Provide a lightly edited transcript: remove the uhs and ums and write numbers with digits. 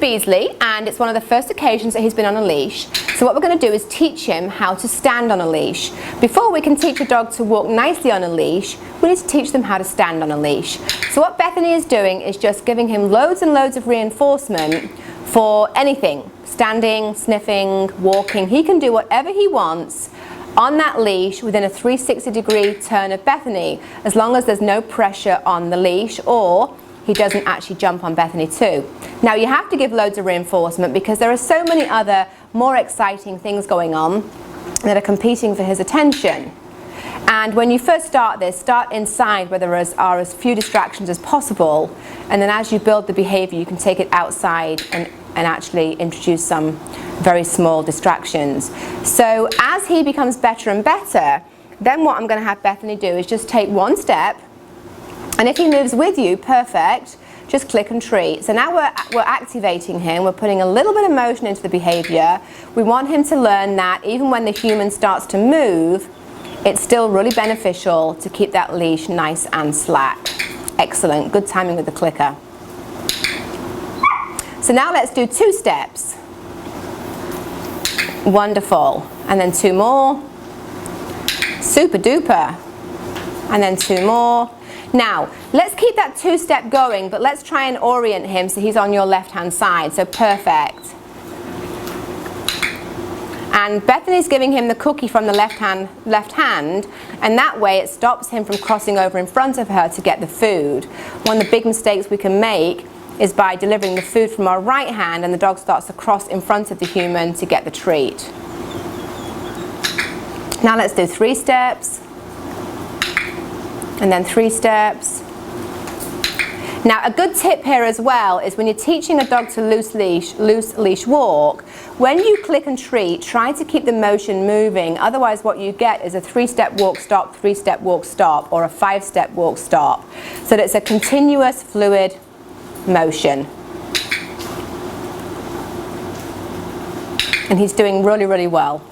Beasley, and it's one of the first occasions that he's been on a leash. So what we're going to do is teach him how to stand on a leash. Before we can teach a dog to walk nicely on a leash, we need to teach them how to stand on a leash. So what Bethany is doing is just giving him loads and loads of reinforcement for anything. Standing, sniffing, walking. He can do whatever he wants on that leash within a 360-degree turn of Bethany, as long as there's no pressure on the leash or he doesn't actually jump on Bethany too. Now you have to give loads of reinforcement because there are so many other more exciting things going on that are competing for his attention. And when you first start this, start inside where there are as few distractions as possible, and then as you build the behavior you can take it outside and actually introduce some very small distractions. So as he becomes better and better, then what I'm going to have Bethany do is just take one step, and if he moves with you, perfect, just click and treat. So now we're activating him, we're putting a little bit of motion into the behavior. We want him to learn that even when the human starts to move, it's still really beneficial to keep that leash nice and slack. Excellent, good timing with the clicker. So now let's do 2 steps. Wonderful. And then 2 more. Super duper. And then 2 more. Now, let's keep that 2-step going, but let's try and orient him so he's on your left-hand side. So perfect. And Bethany's giving him the cookie from the left hand, and that way it stops him from crossing over in front of her to get the food. One of the big mistakes we can make is by delivering the food from our right hand and the dog starts to cross in front of the human to get the treat. Now let's do 3 steps, and then 3 steps. Now a good tip here as well is when you're teaching a dog to loose leash walk, when you click and treat, try to keep the motion moving. Otherwise what you get is a 3-step walk stop, 3-step walk stop, or a 5-step walk stop. So that it's a continuous fluid motion. And he's doing really, really well.